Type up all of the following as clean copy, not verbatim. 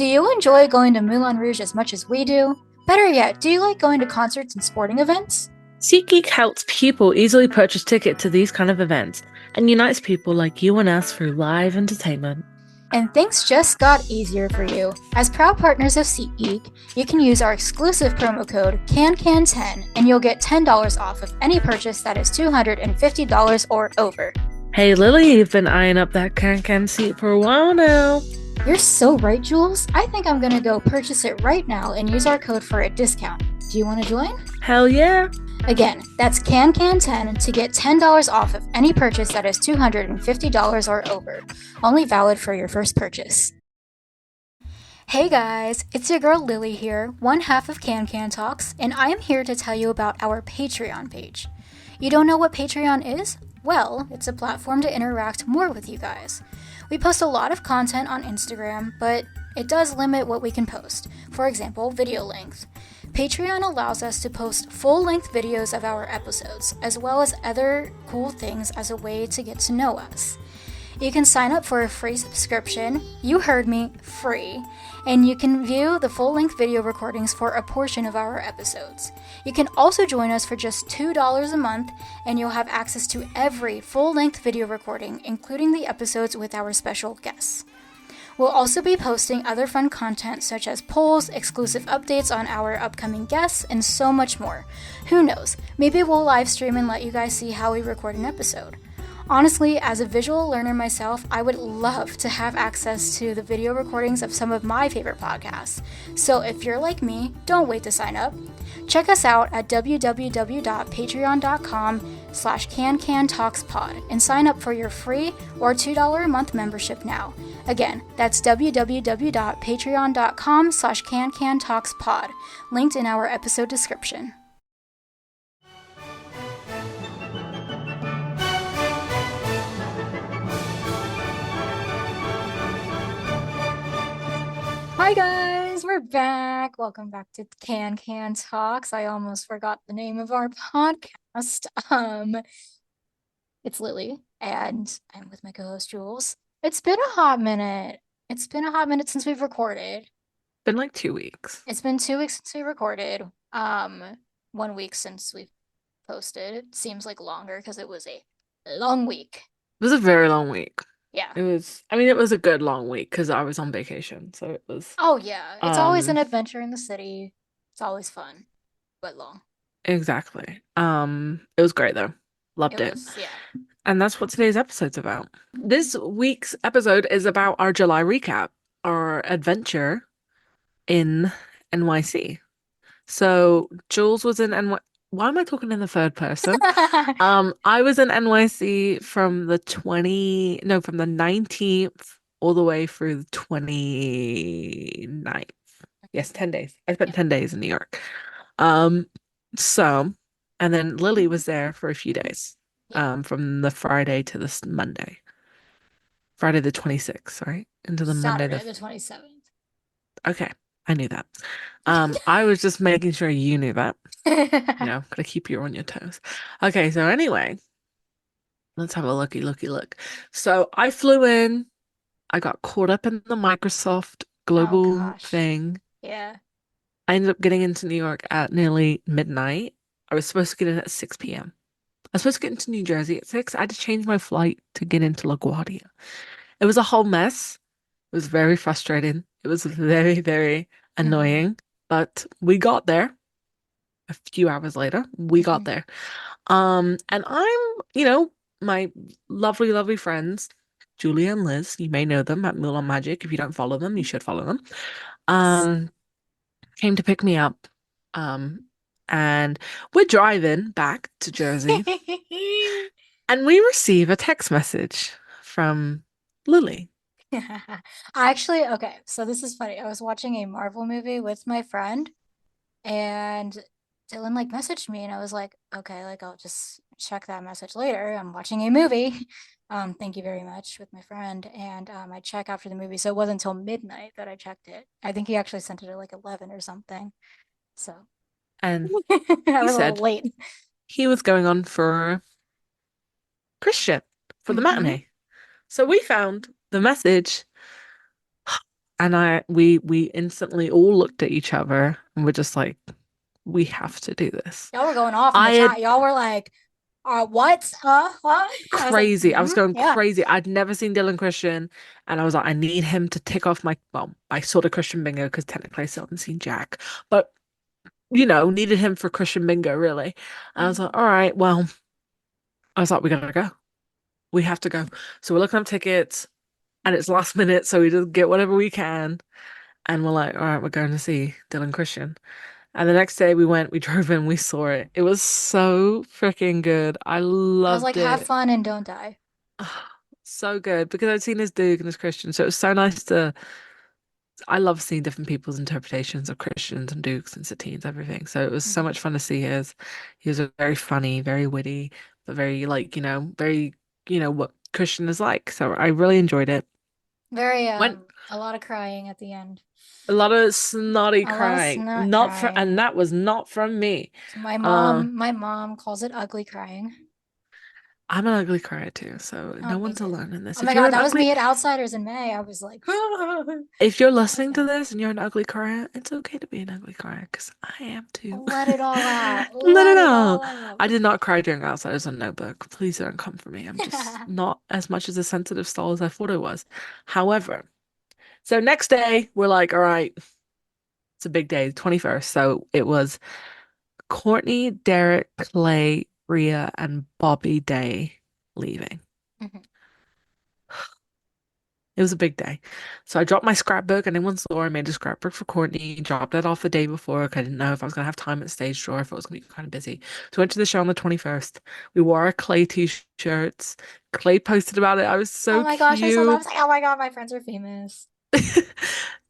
Do you enjoy going to Moulin Rouge as much as we do? Better yet, do you like going to concerts and sporting events? SeatGeek helps people easily purchase tickets to these kind of events and unites people like you and us through live entertainment. And things just got easier for you. As proud partners of SeatGeek, you can use our exclusive promo code CANCAN10 and you'll get $10 off of any purchase that is $250 or over. Hey Lily, you've been eyeing up that can seat for a while now. You're so right, Jules. I think I'm gonna go purchase it right now and use our code for a discount. Do you want to join? Hell yeah. Again, that's CANCAN10 to get $10 off of any purchase that is $250 or over. Only valid for your first purchase. Hey guys, it's your girl Lily here, one half of CanCan Talks, and I am here to tell you about our Patreon page. You don't know what Patreon is? Well, it's a platform to interact more with you guys. We post a lot of content on Instagram, but it does limit what we can post. For example, video length. Patreon allows us to post full-length videos of our episodes, as well as other cool things as a way to get to know us. You can sign up for a free subscription, you heard me, free, and you can view the full-length video recordings for a portion of our episodes. You can also join us for just $2 a month, and you'll have access to every full-length video recording, including the episodes with our special guests. We'll also be posting other fun content such as polls, exclusive updates on our upcoming guests, and so much more. Who knows? Maybe we'll live stream and let you guys see how we record an episode. Honestly, as a visual learner myself, I would love to have access to the video recordings of some of my favorite podcasts. So if you're like me, don't wait to sign up. Check us out at www.patreon.com/CanCanTalksPod and sign up for your free or $2 a month membership now. Again, that's www.patreon.com/CanCanTalksPod, linked in our episode description. Hi guys, we're back. Welcome back to Can Talks. I almost forgot the name of our podcast. It's Lily, and I'm with my co-host Jules. It's been a hot minute. It's been a hot minute since we've recorded. Been like 2 weeks. It's been 2 weeks since we recorded. 1 week since we posted. It seems like longer because it was a long week. It was a very long week. Yeah. It was a good long week because I was on vacation, so it was Oh yeah. It's always an adventure in the city. It's always fun, but long. exactly. It was great though. Loved It it. was, yeah. And that's what today's episode's about. This week's episode is about our July recap, our adventure in NYC. So Jules was in NY. Why am I talking in the third person? I was in NYC from the 19th all the way through the 29th. Yes, 10 days. I spent Yeah. 10 days in New York. Um, so, and then Lily was there for a few days, Yeah. from the Friday to the Monday. Friday the 26th, right? Into the Monday Saturday the 27th. Okay, I knew that. I was just making sure you knew that. Gotta keep you on your toes. Okay, so anyway, let's have a look. So I flew in. I got caught up in the Microsoft Oh global gosh. thing. Yeah. I ended up getting into New York at nearly midnight. I was supposed to get in at 6 p.m. I was supposed to get into New Jersey at 6. I had to change my flight to get into LaGuardia. It was a whole mess. It was very frustrating. It was very, very Hmm. annoying, but we got there. A few hours later, we got Hmm. there. And my lovely, lovely friends, Julia and Liz, you may know them at Moulin Magic. If you don't follow them, you should follow them. Yes. Um, Came to pick me up. Um, and we're driving back to Jersey, and we receive a text message from Lily. Okay, so this is funny. I was watching a Marvel movie with my friend, and Dylan like messaged me, and I was like, okay, like I'll just check that message later. I'm watching a movie. Thank you very much with my friend, and I check after the movie, so it wasn't until midnight that I checked it. I think he actually sent it at like 11 or something. So And I he was a little said late. he was going on for Christian for the Hmm. matinee. So we found the message And we instantly all looked at each other and we're just like, we have to do this. Y'all were going off in the I had chat. Y'all were like, what? Huh? Huh? I was like, crazy. I was going yeah. crazy. I'd never seen Dylan Christian, and I was like, I need him to tick off my, well, I sort of Christian bingo because technically I still haven't seen Jack, but needed him for Christian bingo really. And I was like, Mhm. all right, well, I was like, we gotta go. We have to go. So we're looking up tickets, and it's last minute, so we just get whatever we can. And we're like, all right, we're going to see Dylan Christian. And the next day we went, we drove in, we saw it. It was so freaking good. I I was like, loved have it. fun and don't die. So good because I'd seen his Duke and his Christian. So it was so nice to, I love seeing different people's interpretations of Christians and Dukes and Satines, everything. So it was so Mhm. much fun to see his. He was very funny, very witty, but very like, very, what Christian is like. So I really enjoyed it. Very, Went a lot of crying at the end. a lot of snotty A lot of crying. snot Not from, and crying. that was not from me. So Uh, my mom calls it ugly crying. I'm an ugly crier too, so Oh, no me one's too. alone in this. Oh my God, that was me at Outsiders in May. I was like, If you're that's listening to me. this and you're an ugly crier, it's okay to be an ugly crier because I am too. Let it all out. No, no, Let it no. all out. I did not cry during Outsiders on Notebook. Please don't come for me. I'm just not as much as a sensitive soul as I thought I was. However, so next day we're like, all right, it's a big day, 21st. So it was Courtney, Derek, Clay, Rhea, and Bobby Day leaving. Mhm. It was a big day. So I dropped my scrapbook and in one store I made a scrapbook for Courtney, dropped it off the day before 'cause I didn't know if I was gonna have time at stage door, if it was gonna be kind of busy. So I went to the show on the 21st. We wore our Clay t-shirts. Clay posted about it. I was Oh so my gosh, I saw that. I cute. was like, oh my God, my friends are famous.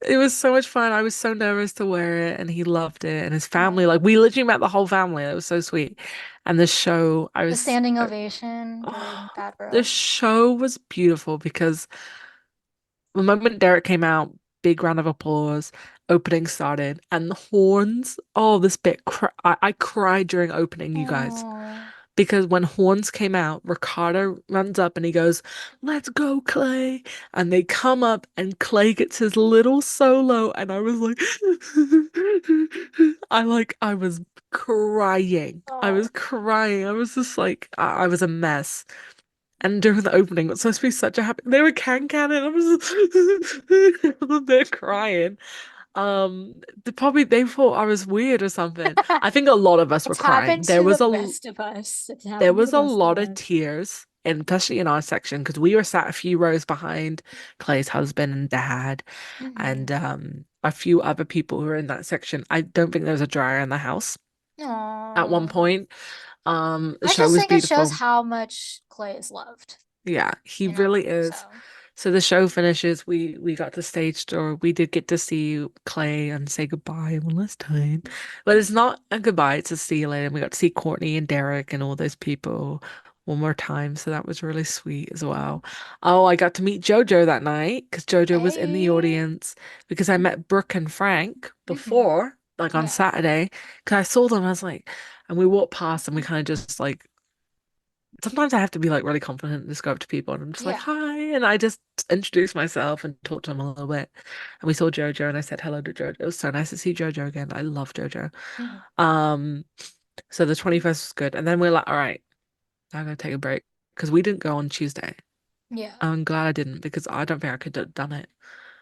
It was so much fun. I was so nervous to wear it and he loved it. And his family, like Oh, we literally met the whole family. It was so sweet. And the show, the standing ovation oh, during Bad the Bro. show was beautiful because the moment Derek came out, big round of applause, opening started, and the horns. Oh, this bit, I cried during opening, you guys. Oh, Because when horns came out, Ricardo runs up and he goes, "Let's go, Clay." And they come up and Clay gets his little solo. And I was like, I was crying. I was oh. crying. I was just like, I was a mess. And during the opening, it was supposed to be such a happy. They were can and I was they're crying. They thought I was weird or something. I think a lot of us were It's crying. happened to the best of us. It's There happened to the was a best of lot of us. tears, and especially in our section because we were sat a few rows behind Clay's husband and dad, and Hmm. a few other people who were in that section. I don't think there was a dryer in the house at one Oh. point. The I show just was think it shows beautiful. how much Clay is loved, Yeah, he really is. So. So the show finishes. We got to stage door. We did get to see Clay and say goodbye one last time. But it's not a goodbye, it's a see you later. And we got to see Courtney and Derek and all those people one more time. So that was really sweet as well. Oh, I got to meet JoJo that night because JoJo was in the Hey. audience because I met Brooke and Frank Hmm. before, like on Yeah. Saturday. Because I saw them, I was like, and we walked past and we kind of just like sometimes I have to be like really confident and just go up to people and I'm just like, Yeah. hi. And I just introduce myself and talk to them a little bit. And we saw Jojo and I said hello to Jojo. It was so nice to see Jojo again. I love Jojo. Hmm. Um, so the 21st was good. And then we're like, all right, I'm gonna take a break. Because we didn't go on Tuesday. Yeah. I'm glad I didn't because I don't think I could have done it.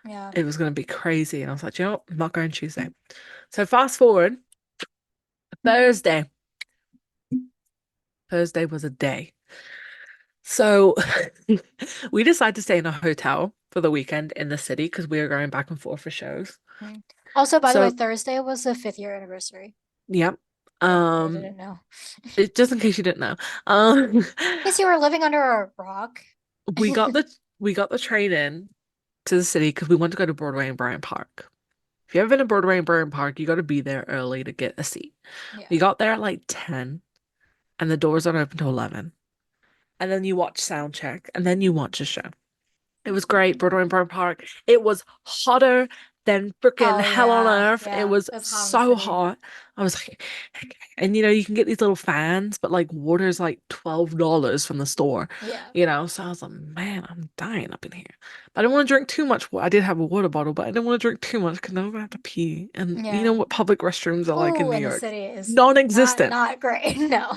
Yeah. It was gonna be crazy. And I was like, you know what? I'm not going Tuesday. So fast forward, Thursday. Thursday was a day. So we decided to stay in a hotel for the weekend in the city because we were going back and forth for shows. Mm. Also, by the way, So Thursday was the 5th year anniversary. yeah. For anyone who Um didn't know. just in case you didn't know. Um Guess you were living under a rock. we got the we got the train in to the city because we wanted to go to Broadway and Bryant Park. If you ever been to Broadway and Bryant Park, you got to be there early to get a seat. Yeah. We got there at like 10 and the doors aren't open till 11. And then you watch sound check and then you watch a show. It was great. Broadway and Bryant Park. It was hotter than freaking Oh hell on yeah, earth. It yeah. was It's hot in the so city. hot. I was like, and you can get these little fans, but like water's like $12 from the store, Yeah. So I was like, man, I'm dying up in here. But I didn't want to drink too much. I did have a water bottle, but I didn't want to drink too much because I'm gonna have to pee. And you know Yeah. what public restrooms are like in Oh, New and the York? city is Non-existent. not great. No.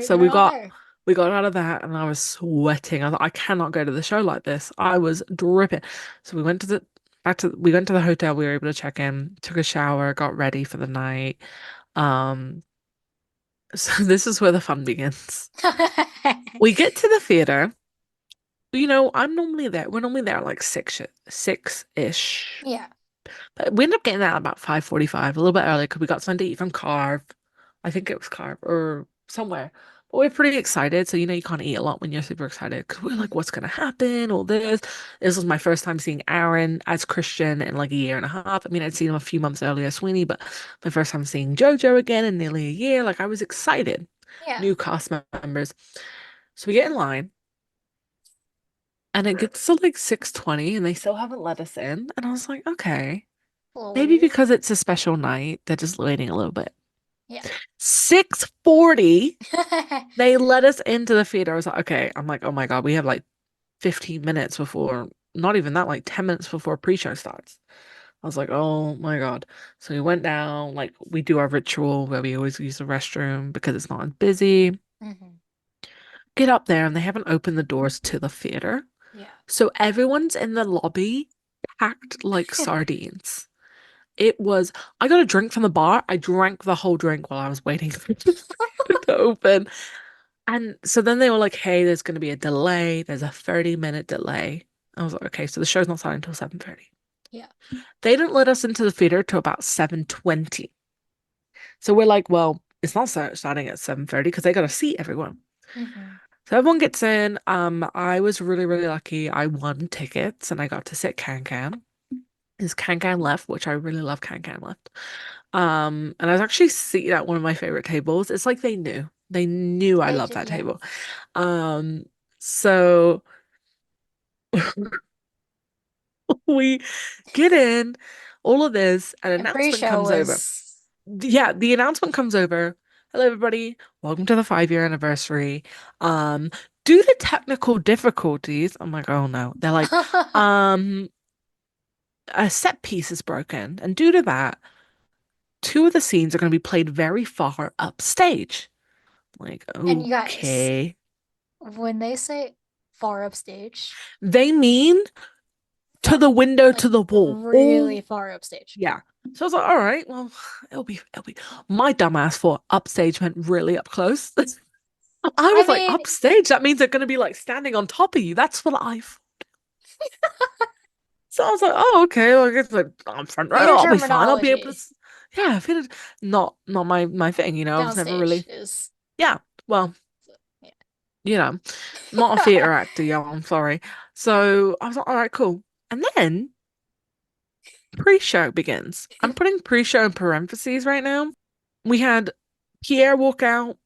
So They're not there. we got out of that and I was sweating. I thought I cannot go to the show like this. I was dripping. So we went to the hotel, we were able to check in, took a shower, got ready for the night. Um so this is where the fun begins. We get to the theater. I'm normally there. We're normally there at like six-ish. Yeah. But we ended up getting there at about 5:45, a little bit early because we got something to eat from Carve. I think it was Carve or somewhere. But we're pretty excited. So, you can't eat a lot when you're super excited because we're like, what's going to happen? All this. This was my first time seeing Aaron as Christian in like a year and a half. I mean, I'd seen him a few months earlier, Sweeney, but my first time seeing JoJo again in nearly a year. Like, I was excited. Yeah. New cast members. So we get in line and it gets to like 6:20 and they still haven't let us in. And I was like, okay. A little Maybe weird. because it's a special night, they're just waiting a little bit. Yeah. 6:40, they let us into the theater. I was like, okay. I'm like, oh my God, we have like 15 minutes before, not even that, like 10 minutes before pre-show starts. I was like, oh my God. So we went down, like we do our ritual where we always use the restroom because it's not as busy. Hmm. Get up there and they haven't opened the doors to the theater. Yeah. So everyone's in the lobby packed like sardines. It was, I got a drink from the bar. I drank the whole drink while I was waiting for it to open. And so then they were like, hey, there's going to be a delay. There's a 30-minute delay. I was like, okay, so the show's not starting until 7:30. Yeah. They didn't let us into the theater till about 7:20. So we're like, well, it's not starting at 7:30 because they got to seat everyone. Hmm. So everyone gets in. I was really, really lucky. I won tickets and I got to sit Can. Is Can left, which I really love Can left. And I was actually seated at one of my favorite tables. It's like they knew. They knew I loved that Yeah. table. So we get in, all of this, an And announcement pre-show comes over. was Yeah, the announcement comes over. Hello, everybody. Welcome to the 5-year anniversary. Um, due to technical difficulties, I'm like, oh no. They're like, um, a set piece is broken, and due to that, two of the scenes are going to be played very far upstage. Like, and you guys, okay. when they say far upstage, They mean to far the window like to the wall. really Oh, far upstage. yeah. So I was like, all right, well, it'll be. My dumbass thought upstage meant really up close. I I was like, mean, upstage? That means they're going to be like standing on top of you. That's what I thought. So I was like, oh, okay. Well, I guess like I'm front row. theater I'll be fine. I'll be able to. terminology Yeah, if it not my thing. I was never downstage really. is Yeah. Well, yeah. you know, not a theater actor, y'all. I'm sorry. So I was like, all right, cool. And then pre-show begins. I'm putting pre-show in parentheses right now. We had Pierre walk out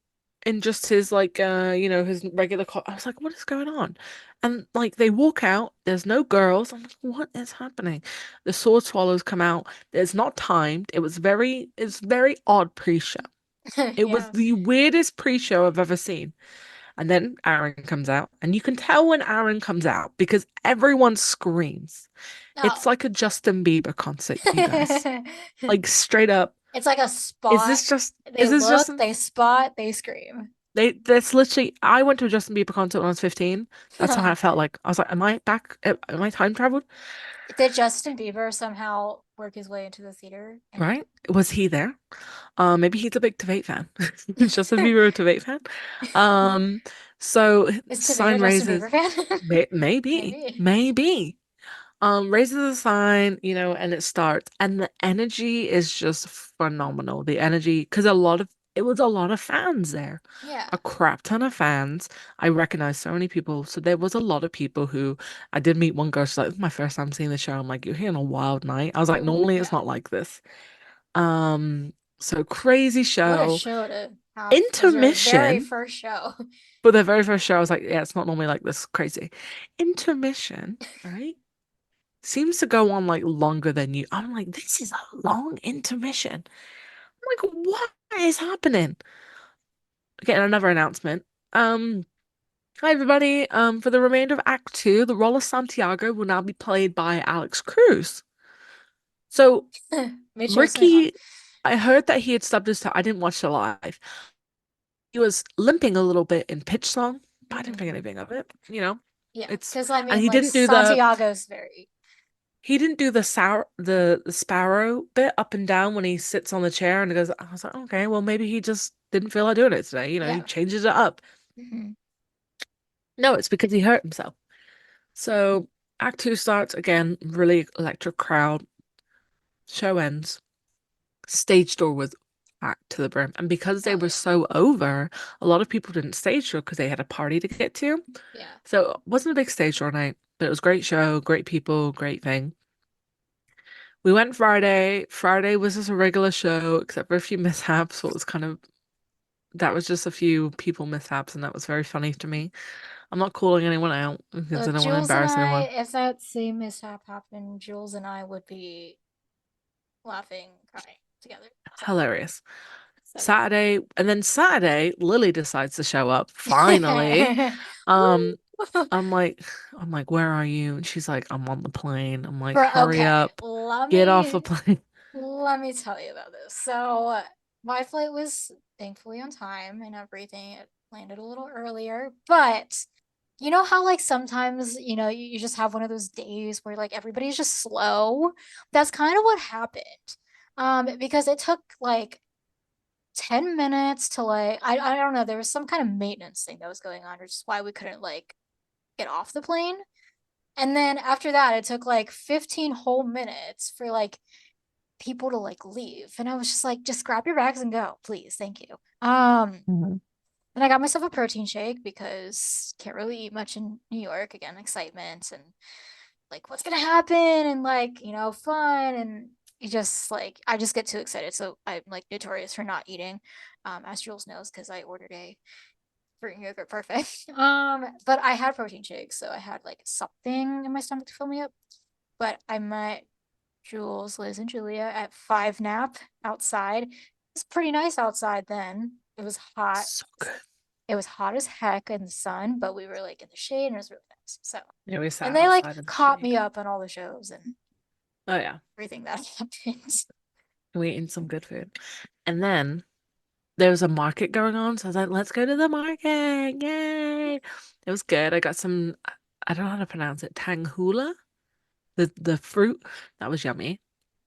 in just his his regular I was like, what is going on? And like they walk out, there's no girls. I'm like, what is happening? The sword swallows come out. It's not timed. It's very odd pre-show. It was Yeah. the weirdest pre-show I've ever seen. And then Aaron comes out, and you can tell when Aaron comes out because everyone screams. It's Oh. like a Justin Bieber concert, you guys. Like straight up. It's like a Is spot. this just They is this look, Justin? they spot, they scream. That's literally I went to a Justin Bieber concert when I was 15. That's how I felt like. I was like, am I back? Am I time traveled? Did Justin Bieber somehow work his way into the theater? And Right? Was he there? Maybe he's a big Tveit fan. Justin Bieber a Tveit fan. Um, so is Tveit a sign Justin raises. Bieber fan? Maybe, Maybe. maybe. Raises the sign, and it starts, and the energy is just phenomenal. The energy, because it was a lot of fans there, Yeah. a crap ton of fans. I recognize so many people, so there was a lot of people who I did meet one girl. She's like, "This is my first time seeing the show." I'm like, "You're here on a wild night." I was like, Oh, "Normally it's yeah. not like this." So crazy What a show. show to have as your very Intermission. first show. For the very first show, I was like, "Yeah, it's not normally like this crazy." Intermission, right? seems to go on like longer than you. I'm like, this is a long intermission. I'm like, what is happening? Getting another announcement. Um, Hi everybody. For the remainder of Act Two, the role of Santiago will now be played by Alex Cruz. So Made sure to sign off. Ricky, I heard that he had subbed his toe. I didn't watch the live. He was limping a little bit in pitch song, but I didn't think Hmm. anything of it. You know, Yeah, it's because I and mean, like Santiago's very. he didn't do the sour the sparrow bit up and down when he sits on the chair and he goes. I was like, okay, well maybe he just didn't feel like doing it today. You know, he Yeah. changes it up. Hmm. No, it's because he hurt himself. So Act Two starts again, really electric crowd. Show ends. Stage door was packed to the brim, and because they Oh were yeah. so over, a lot of people didn't stage door because they had a party to get to. Yeah. So it wasn't a big stage door night, but it was a great show, great people, great thing. We went Friday. Friday was just a regular show, except for a few mishaps. So it was kind of that was just a few people mishaps, and that was very funny to me. I'm not calling anyone out because I don't want to Jules and embarrass I, anyone. if that same mishap happened, Jules and I would be laughing, crying together. Hilarious. So. Saturday, and then Saturday, Lily decides to show up finally. Um, I'm like, I'm like, where are you? And she's like, I'm on the plane. I'm like, hurry Okay, up, get off the plane. let me tell you about this. So my flight was thankfully on time and everything. It landed a little earlier, but you know how like sometimes you just have one of those days where like everybody's just slow. That's kind of what happened. Because it took like 10 minutes to like I don't know, there was some kind of maintenance thing that was going on, which is why we couldn't like get off the plane. And then after that, it took like 15 whole minutes for like people to like leave. And I was just like, just grab your bags and go, please. Thank you. Mhm. And I got myself a protein shake because can't really eat much in New York. Again, excitement and like what's gonna happen and like, fun and you just like I just get too excited. So I'm like notorious for not eating, as Jules knows, because I ordered a fruit and yogurt perfect. But I had protein shakes, so I had like something in my stomach to fill me up. But I met Jules, Liz, and Julia at Five Nap outside. It was pretty nice outside then. It was hot. So good. It was hot as heck in the sun, but we were like in the shade and it was really nice. So, Yeah, we and sat they like outside in the caught shade. me up on all the shows and Oh yeah, everything that happened. we ate some good food. And then there was a market going on, so I was like, let's go to the market. Yay. It was good. I got some, I don't know how to pronounce it, tanghula, the fruit. That was yummy.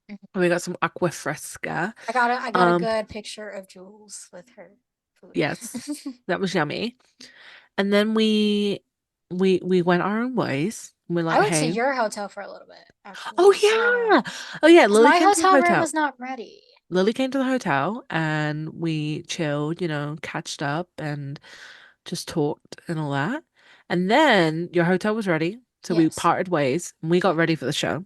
And we got some aqua fresca. I got a Um, good picture of Jules with her food. yes, that was yummy. And then we went our own ways. We're I like, went to hey, your hotel for a little bit, oh actually. yeah. Oh yeah, Because Lily my came to the hotel room hotel. was not ready. Lily came to the hotel and we chilled, catched up and just talked and all that. And then your hotel was ready. So we Yes. parted ways and we Yeah. got ready for the show.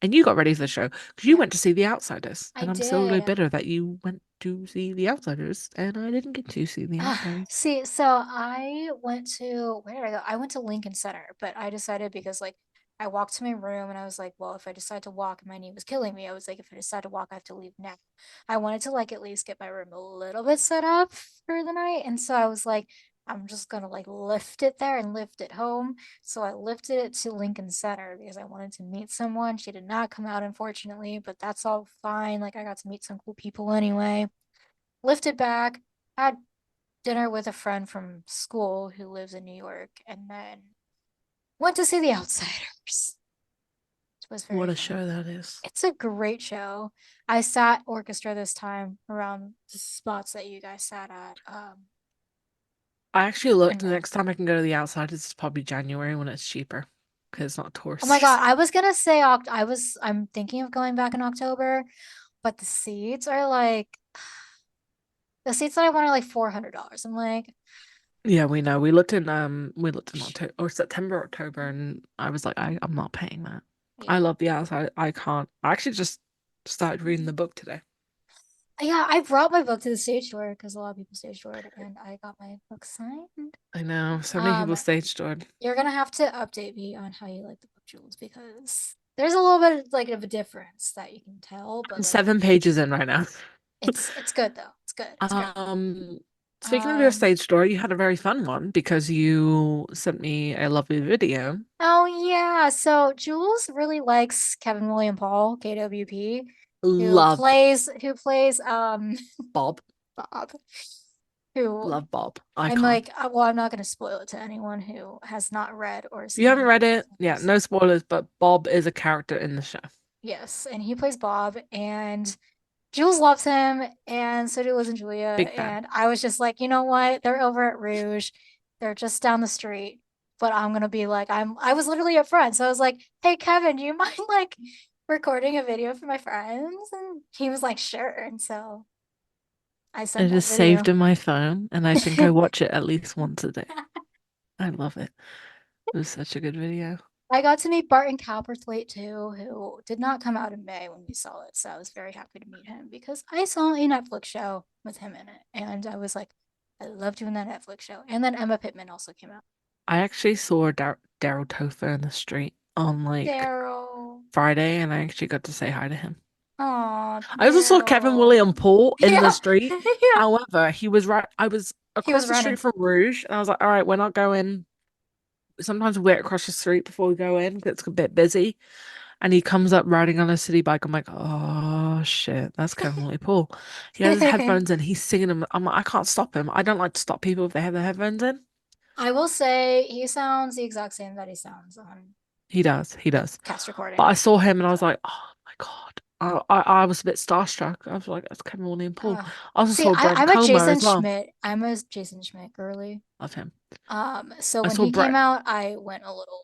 And you got ready for the show because you Yeah. went to see The Outsiders. I And I'm so really did. bitter that you went to see The Outsiders and I didn't get to see The Outsiders. See, so I went to where did I go? I went to Lincoln Center, but I decided because like I walked to my room and I was like, well, if I decide to walk, my knee was killing me. I was like, if I decide to walk, I have to leave now. I wanted to like at least get my room a little bit set up for the night. And so I was like, I'm just gonna like lift it there and lift it home. So I lifted it to Lincoln Center because I wanted to meet someone. She did not come out, unfortunately, but that's all fine. Like I got to meet some cool people anyway. Lifted back, had dinner with a friend from school who lives in New York, and then went to see The Outsiders. It was very What a fun. show that is. It's a great show. I sat orchestra this time around the spots that you guys sat at. I actually And looked the next time I can go to The Outsiders is probably January when it's cheaper because it's not oh tourist my God, season. I was gonna say I'm thinking of going back in October, but the seats that I want are like $400. I'm like, Yeah, we know. We looked in October or September, October, and I was like, I'm not paying that. I yeah. love the outside. I can't. I actually just started reading the book today. Yeah, I brought my book to the stage door because a lot of people stage doored, and I got my book signed. I know. So many people Um, stage doored. you're gonna have to update me on how you like the book, Jules, because There's a little bit of, like of a difference that you can tell, but I'm like 7 pages in right now. it's good though. It's good. It's great. Um, Speaking of your Um, stage story, you had a very fun one because you sent me a lovely video. oh yeah. So Jules really likes Kevin William Paul, KWP, Love who plays Bob. Bob, who Love Bob. I'm Icon. like, well, I'm not going to spoil it to anyone who has not read or If you haven't seen read the it, yeah, series. no spoilers, but Bob is a character in the show. Yes, and he plays Bob, and Jules loves him, and so do Liz and Julia. Big fan. And I was just like, you know what? They're over at Rouge. They're just down the street. But I'm gonna be like, I was literally up front. So I was like, hey Kevin, do you mind like recording a video for my friends? And he was like, sure. And so I sent It is that saved video. in my phone, and I think I watch it at least once a day. I love it. It was such a good video. I got to meet Barton Cowperthwaite too, who did not come out in May when we saw it. So I was very happy to meet him because I saw a Netflix show with him in it. And I was like, I love doing that Netflix show. And then Emma Pittman also came out. I actually saw Daryl Topher in the street on like Daryl. Friday, and I actually got to say hi to him. Oh, I also saw Kevin William Daryl. Paul in the Yeah. street. Yeah. However, he was right. I was He was across the running. street from Rouge, and I was like, all right, we're not going. Sometimes we wait across the street before we go in 'cause it's a bit busy. And he comes up riding on a city bike. I'm like, oh shit, that's Kevin William Paul. He has his headphones in. He's singing them. I'm like, I can't stop him. I don't like to stop people if they have their headphones in. I will say he sounds the exact same that he sounds on He does. He does. cast But I recording. saw him and I was So, like, oh my God. I was a bit starstruck. I was like, that's Kevin William Paul. uh, I also see, saw Brent I'm a Comer Jason as well. Schmidt. I'm a Jason Schmidt girly. Love him. So I when saw he came Brett out, I went a little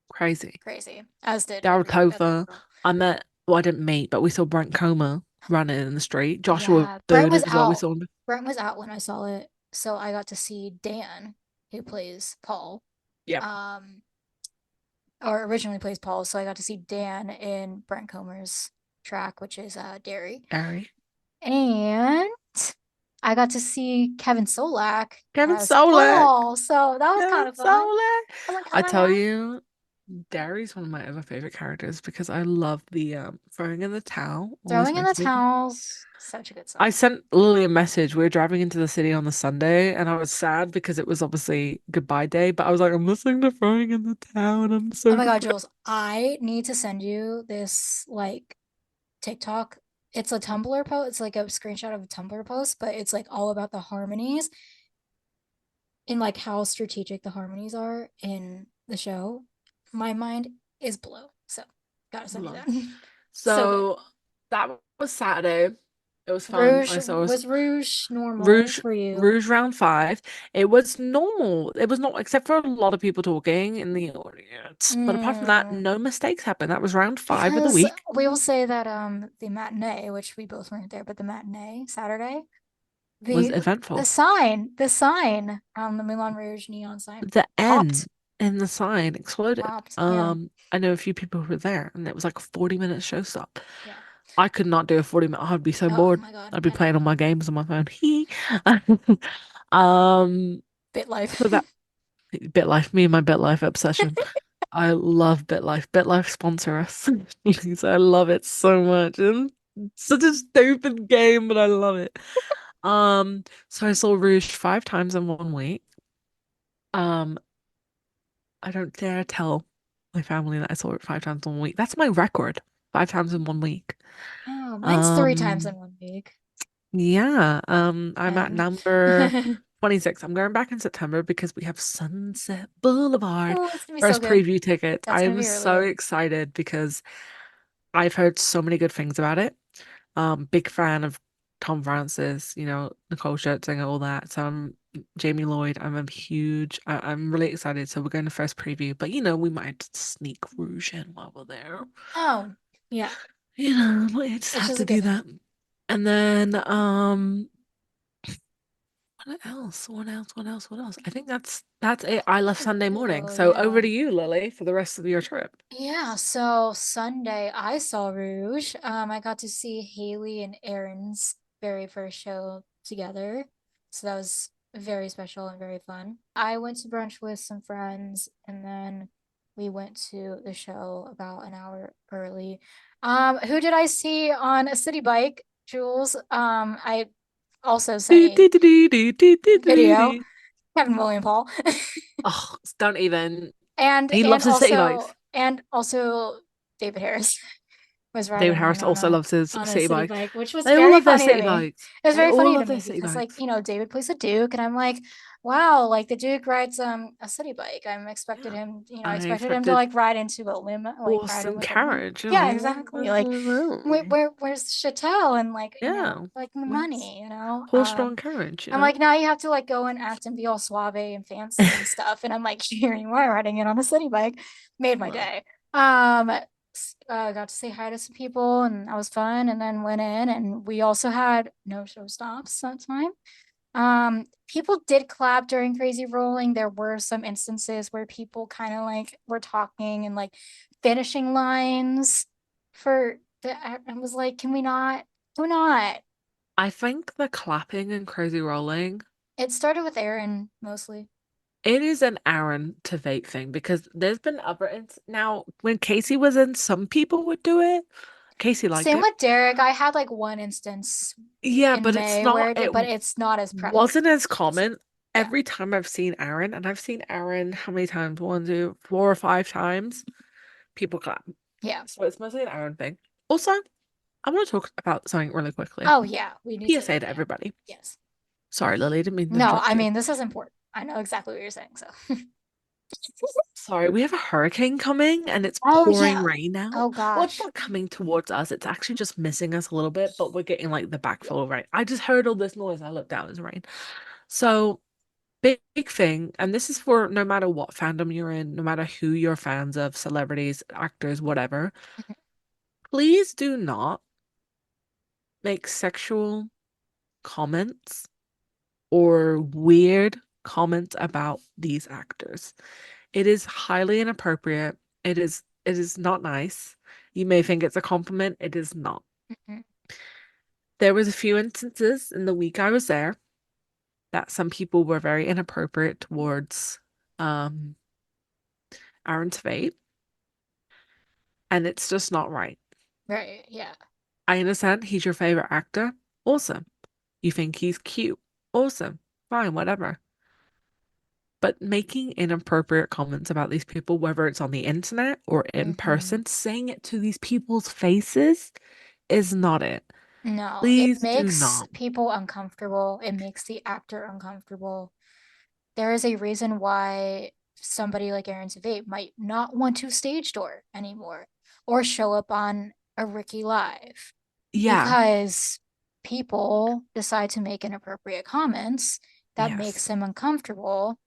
crazy. crazy, as did Daryl every Topher. girl. I met, well, I didn't meet, but we saw Brent Comer running in the street. Joshua Yeah, Brent Boone was as well. We out. saw him. Brent was out when I saw it, so I got to see Dan, who plays Paul. Yep. Um, or originally plays Paul, so I got to see Dan in Brent Comer's track, which is Dairy. Ari. And I got to see Kevin Solak Kevin as Solak. Paul, so that was Kevin kind of fun. Solak. I was like, I tell hi. you, Gary's one of my other favorite characters because I love the throwing in the towel. Always Throwing in the makes me. towels, such a good I song. sent Lily a message. We were driving into the city on the Sunday, and I was sad because it was obviously goodbye day. But I was like, I'm listening to throwing in the towel, and I'm Oh so my God, depressed. Jules, I need to send you this like TikTok. It's a Tumblr post. It's like a screenshot of a Tumblr post, but it's like all about the harmonies and like how strategic the harmonies are in the show. My mind is blown. So, gotta send you Love. that. So good. So that was Saturday. It was fun. Rouge I saw was Rouge normal Rouge for you. Rouge round five. It was normal. It was not, except for a lot of people talking in the audience. But apart from that, Mm, no mistakes happened. That was round five of the because week. we will say that the matinee, which we both weren't there, but the matinee Saturday, Was the eventful. sign the Moulin Rouge neon sign The popped. N in the sign exploded. Popped. Yeah. I know a few people who were there, and it was like a 40-minute show stop. Yeah. I could not do a 40-minute. I'd be so Oh bored. my God. I'd be I know. playing on my games on my phone. Um, Bit life. so that BitLife, me and my BitLife obsession. I love BitLife. BitLife sponsor us. Please, I love it so much. And it's such a stupid game, but I love it. So I saw Rouge 5 times in 1 week. Um, I don't dare tell my family that I saw it 5 times in 1 week. That's my record. 5 times in 1 week. Oh, mine's 3 times in Um, 1 week. yeah. I'm at And number 26. I'm going back in September because we have Sunset Boulevard oh, it's gonna be so first good. preview tickets. That's gonna I'm be really so good. excited because I've heard so many good things about it. Big fan of Tom Francis, Nicole Scherzinger, all that. So I'm Jamie Lloyd. I'm really excited. So we're going to first preview, but we might sneak Rouge in while we're there. Oh, yeah. Might just It's have just to a do given. that. And then what else? What else? What else? What else? I think that's it. I left Sunday morning. Oh, So over yeah. to you, Lily, for the rest of your trip. Yeah, so Sunday I saw Rouge. I got to see Hailee and Aaron's very first show together. So that was very special and very fun. I went to brunch with some friends and then we went to the show about an hour early. Who did I see on a city bike? Jules. I also Do, sang do, do, do, do, do, do, do, video. do. Kevin William Paul. Oh, don't even. and He and loves his city also bikes. and also David Harris was David riding one Harris also loves his on a city city bike. bike, which was They all very love their funny to city me. bikes. It was They very all funny to love their me city because like, bikes. David plays a Duke and I'm like, wow, like the Duke rides a city bike. Yeah. I I expected him to expected like ride into a limo, like ride in awesome with a limo. carriage. Yeah, exactly. Like Oh, where's Chateau and like, yeah. like the Where's money, horse-drawn carriage, I'm like, now you have to like go and act and be all suave and fancy and stuff. And I'm like, here you are riding it on a city bike. Made my Well, day. Got to say hi to some people and that was fun. And then went in and we also had no show stops that time. People did clap during Crazy Rolling. There were some instances where people kind of like were talking and like finishing lines for I was like, can we not? Can we not? I think the clapping and crazy rolling, It started with Aaron mostly. it is an Aaron Tveit thing because there's been other now when Casey was in, some people would do it. Casey liked Same it. with Derek. I had like one instance Yeah, in but it's May where not, it did, it but it's not as prevalent wasn't as as Casey. common. Yeah. Every time I've seen Aaron, and I've seen Aaron how many times? One, two, 4 or 5 times, people clap. Yeah. So it's mostly an Aaron thing. Also, I want to talk about something really quickly. Oh yeah. We need to, PSA to yeah. everybody. Yes. Sorry, Lily, didn't mean to No, interrupt I you. mean this is important. I know exactly what you're saying. So Sorry, we have a hurricane coming and it's Oh pouring yeah. rain now. Oh Well, it's gosh. not coming towards us. It's actually just missing us a little bit, but we're getting like the backfill of rain. I just heard all this noise. I looked out, it's rain. So, big thing, and this is for no matter what fandom you're in, no matter who you're fans of, celebrities, actors, whatever, please do not make sexual comments or weird comments about these actors. It is highly inappropriate. It is not nice. You may think it's a compliment. It is not. Mhm. There was a few instances in the week I was there that some people were very inappropriate towards um Aaron Tveit, and it's just not right. Right. Yeah. I understand he's your favorite actor. Awesome. You think he's cute. Awesome. Fine, whatever. But making inappropriate comments about these people, whether it's on the internet or in hmm person, saying it to these people's faces is not it. No, it Please do makes not. people uncomfortable. It makes the actor uncomfortable. There is a reason why somebody like Aaron Tveit might not want to stage door anymore or show up on a Ricky Live Yeah. because people decide to make inappropriate comments that Yes. makes him uncomfortable.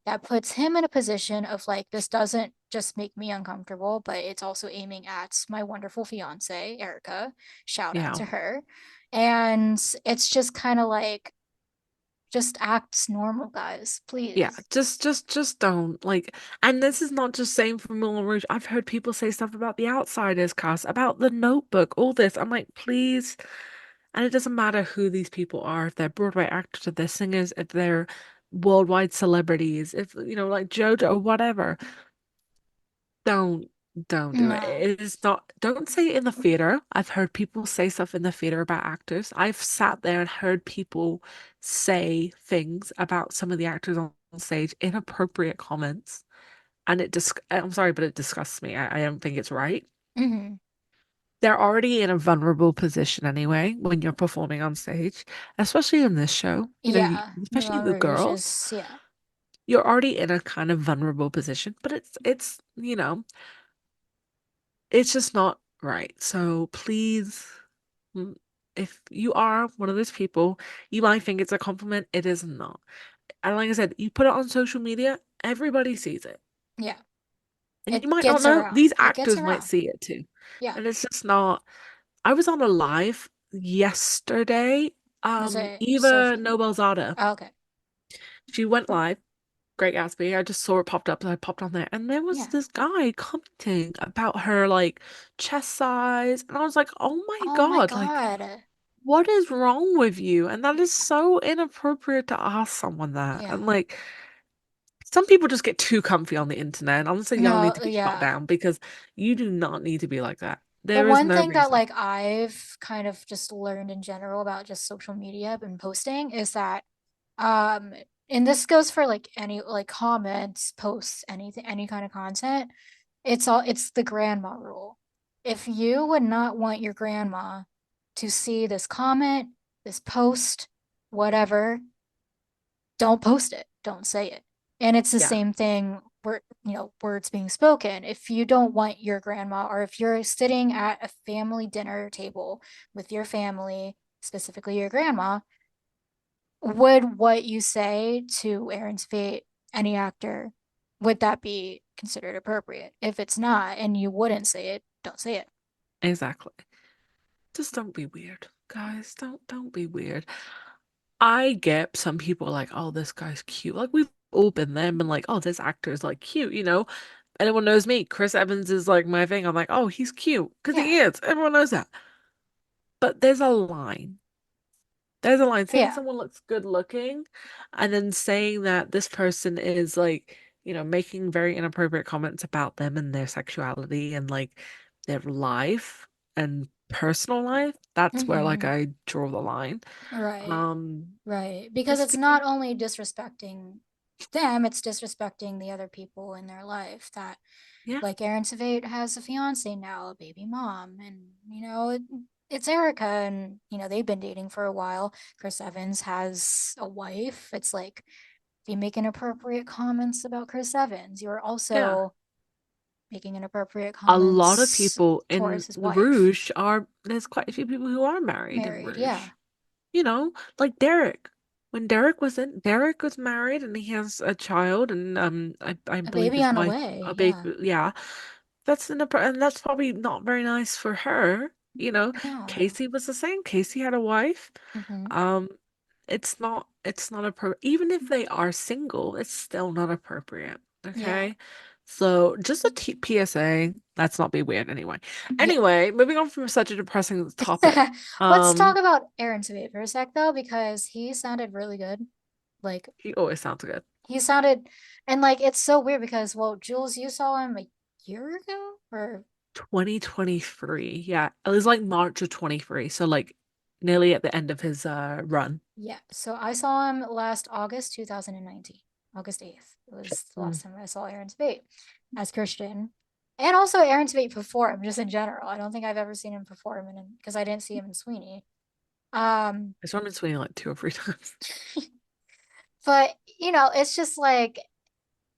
That puts him in a position of like, this doesn't just make me uncomfortable, but it's also aiming at my wonderful fiance, Erica. Shout out Yeah. to her. And it's just kind of like, just act normal, guys, Yeah. please. Just don't like, and this is not just saying from Moulin Rouge. I've heard people say stuff about the Outsiders cast, about the Notebook, all this. I'm like, please. And it doesn't matter who these people are, if they're Broadway actors, if they're singers, if they're worldwide celebrities, if like JoJo or whatever. Don't don't do it. No. It is not, don't say it in the theater. I've heard people say stuff in the theater about actors. I've sat there and heard people say things about some of the actors on stage, inappropriate comments, and I'm sorry, but it disgusts me. I don't think it's right. hmm They're already in a vulnerable position anyway when you're performing on stage, especially in this show. Yeah, Especially Moulin the Rouge girls. is, yeah. You're already in a kind of vulnerable position, but it's just not right. So please, mm, if you are one of those people, you might think it's a compliment. It is not. And like I said, you put it on social media, everybody sees it. Yeah. And you It might not gets know, these around. It gets actors might around. see it too. Yeah. And it's just not. I was on a live yesterday. Was it Eva Sophie? Nobelzada. Oh, okay. She went live. Great Gatsby. I just saw it popped up, so I popped on there, and there was Yeah. this guy commenting about her like chest size, and I was like, "Oh my Oh my God, like God. what is wrong with you?" And that is so inappropriate to ask someone that. And Yeah. like, some people just get too comfy on the internet, and honestly, y'all need No, to be shot yeah. down because you do not need to be like that. The There is one no thing that reason. like I've kind of just learned in general about just social media and posting is that um and this goes for like any like comments, posts, anything, any kind of content. It's the grandma rule. If you would not want your grandma to see this comment, this post, whatever, don't post it. Don't say it. And it's the Yeah, same thing where, words being spoken. If you don't want your grandma, or if you're sitting at a family dinner table with your family, specifically your grandma, would what you say to Aaron's fate, any actor, would that be considered appropriate? If it's not, and you wouldn't say it, don't say it. exactly. Just don't be weird, guys. Don't be weird. I get some people are like, oh, this guy's cute. Like we've all been there and been like, oh, this actor is like cute, you know? Anyone knows me. Chris Evans is like my thing. I'm like, oh, he's cute. Because Yeah. he is. Everyone knows that. But there's a line. There's a line saying Yeah. someone looks good looking and then saying that this person is like, making very inappropriate comments about them and their sexuality and like their life and personal life. That's where like Mm-hmm. I draw the line. Right. Um, Right. Because just it's not being, only disrespecting them, it's disrespecting the other people in their life. That, yeah, like, Aaron Tveit has a fiance now, a baby mom, and, it's Erica, and, they've been dating for a while. Chris Evans has a wife. It's like, if you make inappropriate comments about Chris Evans, you're yeah. also making inappropriate A lot of comments people in towards his wife. Rouge there's quite a few people who are married in Married, yeah. Rouge. Like Derek. When Derek was married and he has a child and I A believe baby his on a wife way, a yeah. baby, yeah. And that's probably not very nice for her. No. Casey was the same. Casey had a wife. Mm-hmm. Um, it's not appropriate. Even if they are single, it's still not appropriate. Yeah. Okay? So just a PSA, let's not be weird anyway. Yeah. Anyway, moving on from such a depressing topic. Let's talk Um, about Aaron Tveit for a sec, though, because he sounded really good. Like, he always sounds good. he sounded, and like, it's so weird because, well, Jules, you saw him a year ago, or 2023. Yeah, it was like March of 23, so like nearly at the end of his run. yeah. So I saw him last August 2019, August 8th. It was the Mm. last time I saw Aaron Tveit as Christian. And also Aaron Tveit perform, just in general. I don't think I've ever seen him perform because I didn't see him in Sweeney. Um, I saw him in Sweeney like 2 or 3 times. but it's just like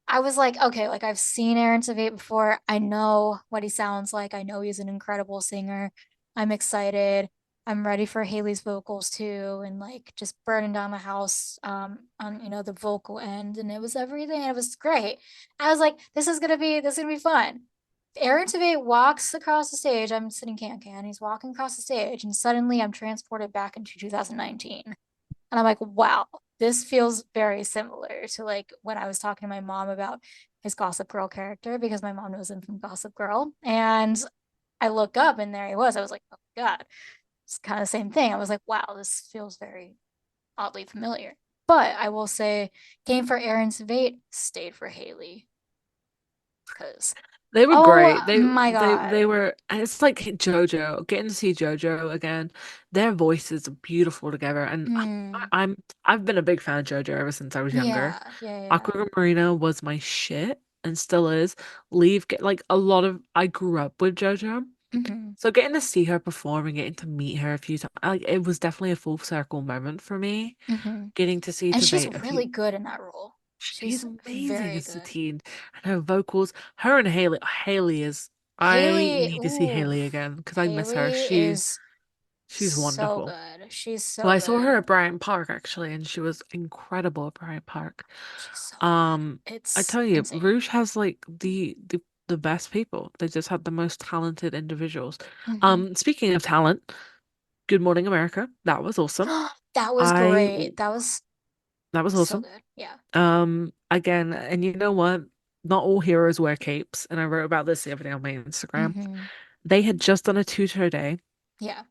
I was like, okay, like I've seen Aaron Tveit before. I know what he sounds like. I know he's an incredible singer. I'm excited. I'm ready for Hailee's vocals too, and like just burning down the house on the vocal end, and it was everything. It was great. I was like, this is gonna be fun. Aaron Tveit walks across the stage. I'm sitting can. He's walking across the stage, and suddenly I'm transported back into 2019. And I'm like, wow, this feels very similar to like when I was talking to my mom about his Gossip Girl character, because my mom knows him from Gossip Girl. And I look up and there he was. I was like, oh my God, it's kind of the same thing. I was like, wow, this feels very oddly familiar. But I will say, came for Aaron Tveit, stayed for Hailee. Because, They were oh great. They my they God. they were and it's like JoJo, getting to see JoJo again. Their voices are beautiful together and Mm, I've been a big fan of JoJo ever since I was younger. yeah, yeah, yeah. Aqua Marina was my shit and still is. Like a lot of I grew up with JoJo. Hmm. So getting to see her perform and getting to meet her a few times, like it was definitely a full circle moment for me. Hmm. Getting to see And she's Tveit a few. really good in that role. She's She's amazing very as good. Satine, and her vocals. Her and Hailee. Hailee is. I Hailee, need to see ooh, Hailee again because I miss her. Hailee She's is she's so wonderful. good. She's Well, so I saw good. her at Bryant Park actually, and she was incredible at Bryant Park. She's so Um, good. I It's tell you, insane. Rouge has like the best people. They just have the most talented individuals. Hmm. Speaking of talent, Good Morning America. That was awesome. That was I great. That was that was so awesome. good. Yeah. Again, and you know what? Not all heroes wear capes, and I wrote about this the other day on my Instagram. Hmm. They had just done a two-show day, Yeah.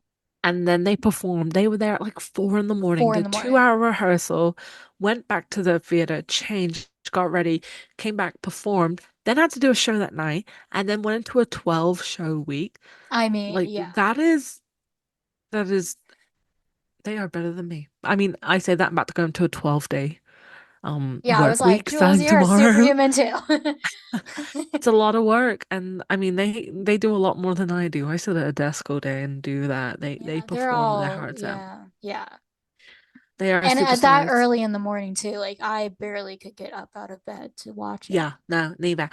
and then they performed. They were there at like 4 in the morning, Four in the did morning. 2 hour rehearsal, went back to the theater, changed, got ready, came back, performed, then had to do a show that night, and then went into a 12 show week. I mean, Like yeah. that is they are better than me. I mean, I say that I'm about to go into a 12-day Yeah, I was work like, week Jules, starting you're a tomorrow. superhuman too. It's a lot of work, and I mean they do a lot more than I do. I sit at a desk all day and do that. They Yeah, they're perform their all, hearts out. yeah, yeah. They are And at that superstars. early in the morning too, like I barely could get up out of bed to watch it. Yeah, no, neither.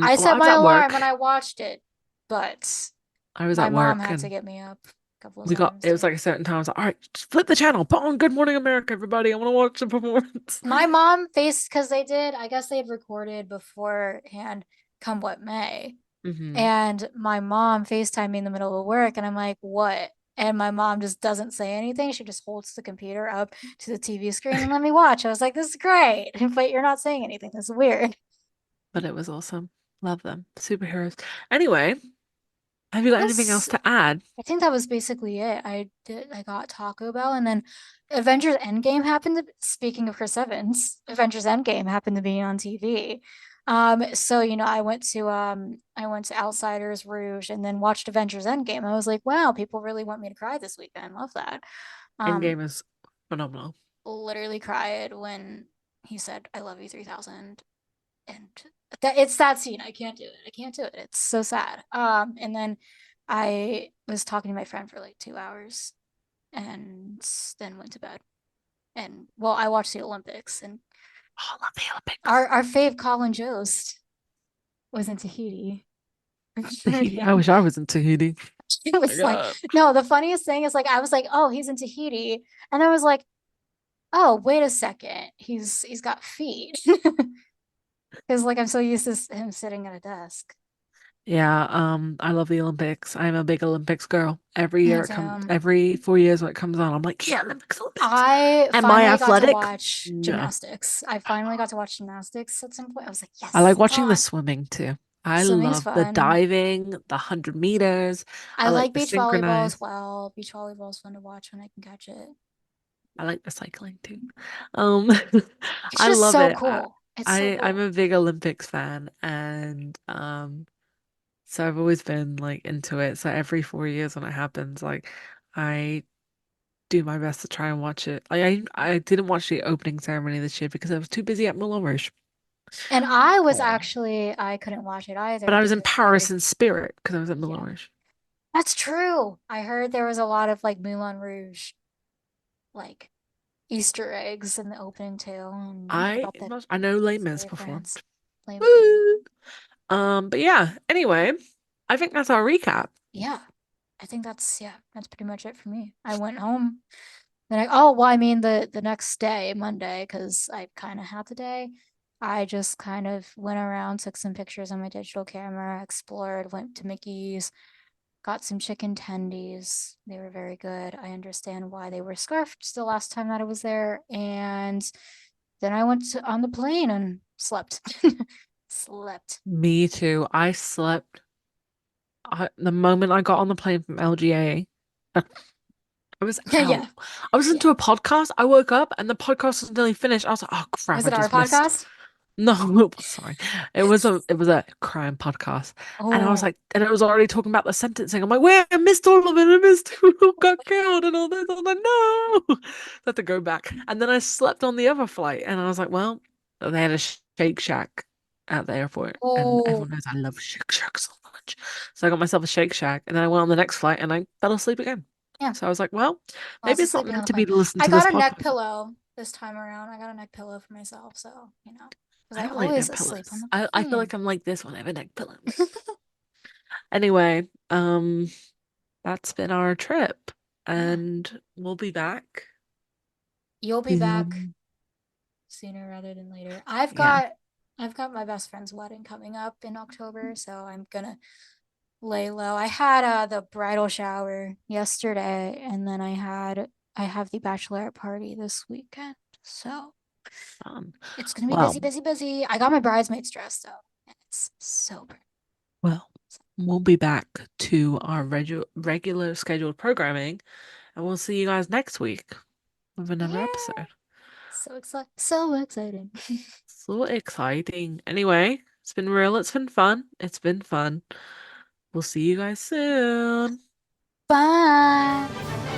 I Well, set I was my at alarm and work. I watched it, but I was my at mom work had to and get me up a couple of it times. was like a certain time. I was like, all right, just flip the channel, put on Good Morning America, everybody. I want to watch the performance. My mom faced because they did, I guess they had recorded beforehand, come what may. hmm And my mom FaceTimed me in the middle of work, and I'm like, what? And my mom just doesn't say anything. She just holds the computer up to the TV screen and let me watch. I was like, this is great. But you're not saying anything. This is weird. But it was awesome. Love them. Superheroes. Anyway, have you I got anything guess else to add? I think that was basically it. I got Taco Bell and then Avengers Endgame happened to, speaking of Chris Evans, Avengers Endgame happened to be on TV. So I went to Outsiders Rouge and then watched Avengers Endgame. I was like, wow, people really want me to cry this weekend. Love that. Um, Endgame is phenomenal. Literally cried when he said, I love you 3000. And that it's that scene. I can't do it. I can't do it. It's so sad. And then I was talking to my friend for like 2 hours and then went to bed. And well, I watched the Olympics and Oh, I love the Olympics. our fave Colin Jost was in Tahiti. I wish I was in Tahiti. It My was like, God. no, the funniest thing is like I was like, oh, he's in Tahiti. And I was like, oh, wait a second. He's got feet. Because like I'm so used to him sitting at a desk. Yeah, I love the Olympics. I'm a big Olympics girl. Every Me year it comes, too. every 4 years when it comes on, I'm like, yeah, Olympics, Olympics. I Am I finally got to athletic? watch No. gymnastics. I finally got to watch gymnastics at some point. I was like, I yes, like it's watching the on. swimming too. I Swimming's love the fun. diving, the 100 meters. I I like like the beach volleyball as synchronized. well. Beach volleyball is fun to watch when I can catch it. I like the cycling too. Um, It's I just love so it. cool. It's so I'm cool. a big Olympics fan, and so I've always been like into it. So every 4 years when it happens, like I do my best to try and watch it. Like I didn't watch the opening ceremony this year because I was too busy at Moulin Rouge. And I was Oh. actually, I couldn't watch it But either I was in because I, Paris in spirit because I was at Moulin yeah, Rouge. that's true. I heard there was a lot of like Moulin Rouge, like Easter eggs in the opening too, and about the I know Les Mis history of France. performed. Like, Woo! But yeah, anyway, I think that's our recap. yeah, I think that's pretty much it for me. I went home. Then oh well, I mean the next day, Monday, because I kind of had the day. I just kind of went around, took some pictures on my digital camera, explored, went to Mickey's, got some chicken tendies. They were very good. I understand why they were scarfed the last time that I was there. And then I went on the plane and slept. Slept. Me too. I slept the moment I got on the plane from LGA. I was out. Yeah. I was Yeah. into a podcast. I woke up and the podcast was nearly finished. I was like, oh crap, Was I it our just missed. podcast? No, sorry. It was a crime podcast. And I was Oh, like, and it was already talking about the sentencing. I'm like, wait, I missed all of it. I missed who got killed and all this. I was like, no. I had to go back. And then I slept on the other flight and I was like, well, they had a Shake Shack at the airport. And oh, everyone knows I love Shake Shack so much. So I got myself a Shake Shack and then I went on the next flight and I fell asleep again. yeah. So I was like, well, Lots maybe of it's not sleeping on meant the to be plane. to listen I to this got a neck podcast. pillow this time around. I got a neck pillow for myself, so because I I don't like always neck sleep on pillows. the I feel like plane. I'm like this when I have a neck pillow. Anyway, that's been our trip, Yeah, and we'll be back. you'll be back Um, sooner rather than later. yeah, I've got my best friend's wedding coming up in October, so I'm gonna lay low. I had the bridal shower yesterday, and then I have the bachelorette party this weekend. So um, it's gonna be busy, well, busy, busy. I got my bridesmaids dressed up, and it's so pretty. well, we'll be back to our regular scheduled programming, and we'll see you guys next week with another Yeah. episode. So exciting. So exciting. Anyway, it's been real. It's been fun. It's been fun. We'll see you guys soon. Bye.